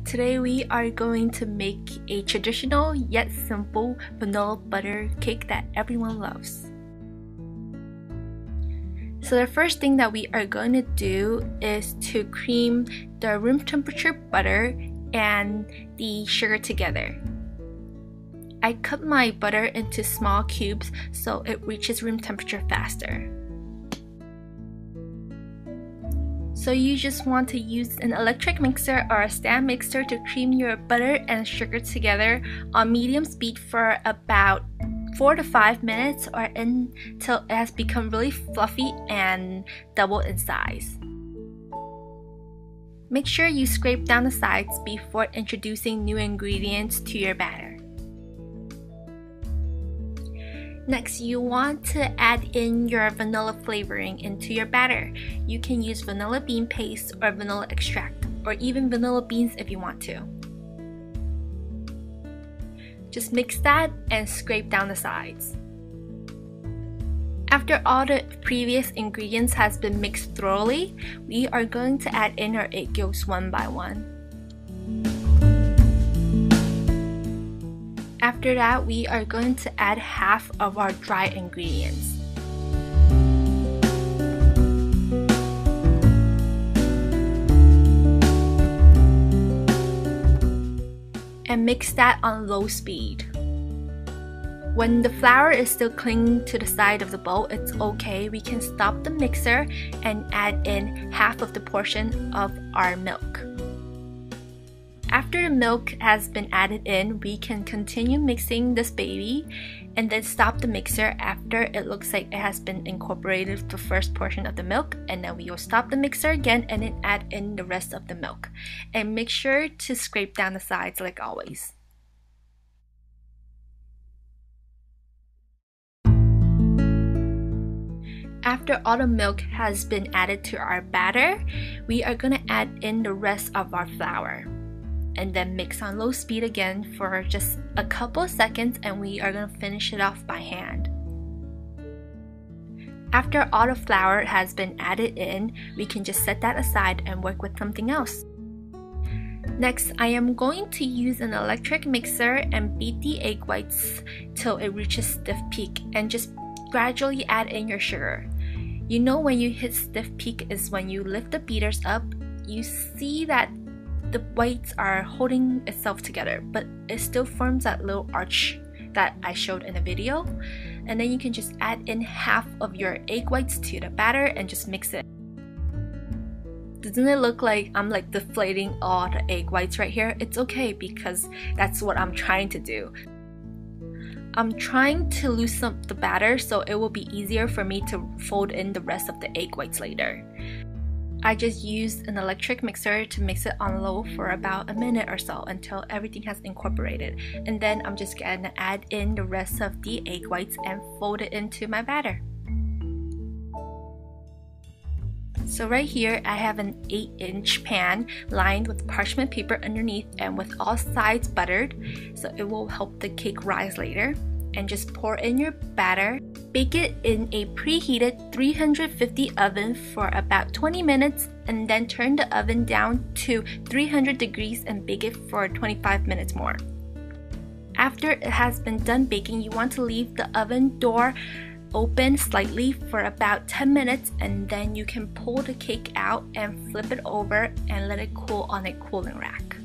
Today we are going to make a traditional yet simple vanilla butter cake that everyone loves. So the first thing that we are going to do is to cream the room temperature butter and the sugar together. I cut my butter into small cubes so it reaches room temperature faster. So you just want to use an electric mixer or a stand mixer to cream your butter and sugar together on medium speed for about 4 to 5 minutes or until it has become really fluffy and double in size. Make sure you scrape down the sides before introducing new ingredients to your batter. Next, you want to add in your vanilla flavoring into your batter. You can use vanilla bean paste or vanilla extract, or even vanilla beans if you want to. Just mix that and scrape down the sides. After all the previous ingredients has been mixed thoroughly, we are going to add in our egg yolks one by one. After that, we are going to add half of our dry ingredients. And mix that on low speed. When the flour is still clinging to the side of the bowl, it's okay. We can stop the mixer and add in half of the portion of our milk. After the milk has been added in, we can continue mixing this baby and then stop the mixer after it looks like it has been incorporated with the first portion of the milk, and then we will stop the mixer again and then add in the rest of the milk. And make sure to scrape down the sides like always. After all the milk has been added to our batter, we are going to add in the rest of our flour. And then mix on low speed again for just a couple seconds, and we are going to finish it off by hand. After all the flour has been added in, we can just set that aside and work with something else. Next, I am going to use an electric mixer and beat the egg whites till it reaches stiff peak, and just gradually add in your sugar. You know when you hit stiff peak is when you lift the beaters up, you see that the whites are holding itself together, but it still forms that little arch that I showed in the video. And then you can just add in half of your egg whites to the batter and just mix it. Doesn't it look like I'm like deflating all the egg whites right here? It's okay because that's what I'm trying to do. I'm trying to loosen up the batter so it will be easier for me to fold in the rest of the egg whites later. I just used an electric mixer to mix it on low for about a minute or so until everything has incorporated. And then I'm just going to add in the rest of the egg whites and fold it into my batter. So right here I have an 8-inch pan lined with parchment paper underneath and with all sides buttered, so it will help the cake rise later. And just pour in your batter. Bake it in a preheated 350 oven for about 20 minutes and then turn the oven down to 300 degrees and bake it for 25 minutes more. After it has been done baking, you want to leave the oven door open slightly for about 10 minutes, and then you can pull the cake out and flip it over and let it cool on a cooling rack.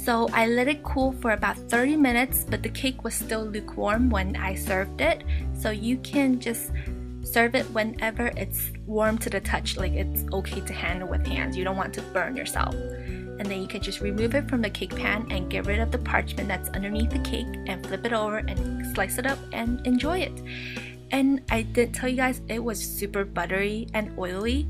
So I let it cool for about 30 minutes, but the cake was still lukewarm when I served it. So you can just serve it whenever it's warm to the touch, like it's okay to handle with hands. You don't want to burn yourself. And then you can just remove it from the cake pan and get rid of the parchment that's underneath the cake and flip it over and slice it up and enjoy it. And I did tell you guys it was super buttery and oily.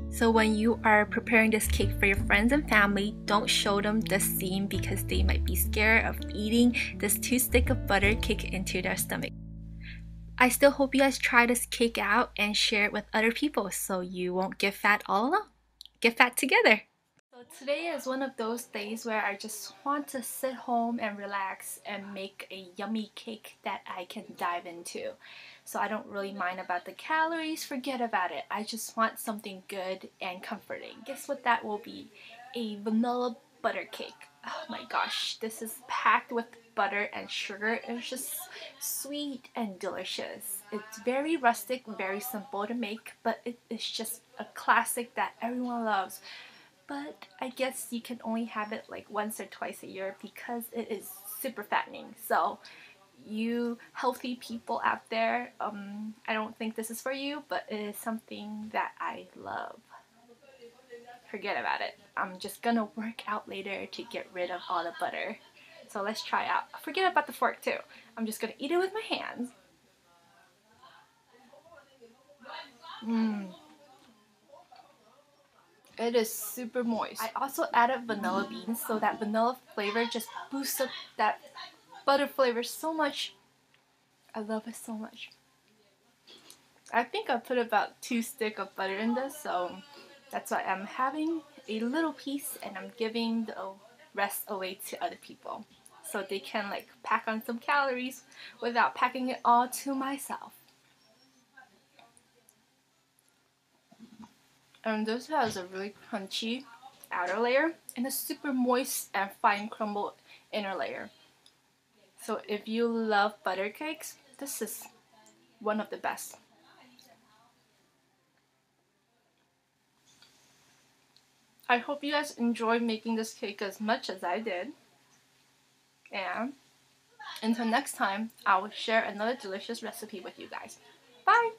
So when you are preparing this cake for your friends and family, don't show them this scene because they might be scared of eating this 2 sticks of butter cake into their stomach. I still hope you guys try this cake out and share it with other people so you won't get fat all alone. Get fat together! So Today is one of those days where I just want to sit home and relax and make a yummy cake that I can dive into. So I don't really mind about the calories, forget about it. I just want something good and comforting. Guess what that will be? A vanilla butter cake. Oh my gosh, this is packed with butter and sugar. It's just sweet and delicious. It's very rustic, very simple to make, but it is just a classic that everyone loves. But I guess you can only have it like once or twice a year because it is super fattening. So you healthy people out there, I don't think this is for you, but it is something that I love. Forget about it. I'm just gonna work out later to get rid of all the butter. So let's try out. Forget about the fork too. I'm just gonna eat it with my hands. It is super moist. I also added vanilla beans so that vanilla flavor just boosts up that butter flavor so much. I love it so much. I think I put about 2 sticks of butter in this, so that's why I'm having a little piece and I'm giving the rest away to other people so they can like pack on some calories without packing it all to myself. And this has a really crunchy outer layer and a super moist and fine crumbled inner layer. So if you love butter cakes, this is one of the best. I hope you guys enjoyed making this cake as much as I did. And until next time, I will share another delicious recipe with you guys. Bye!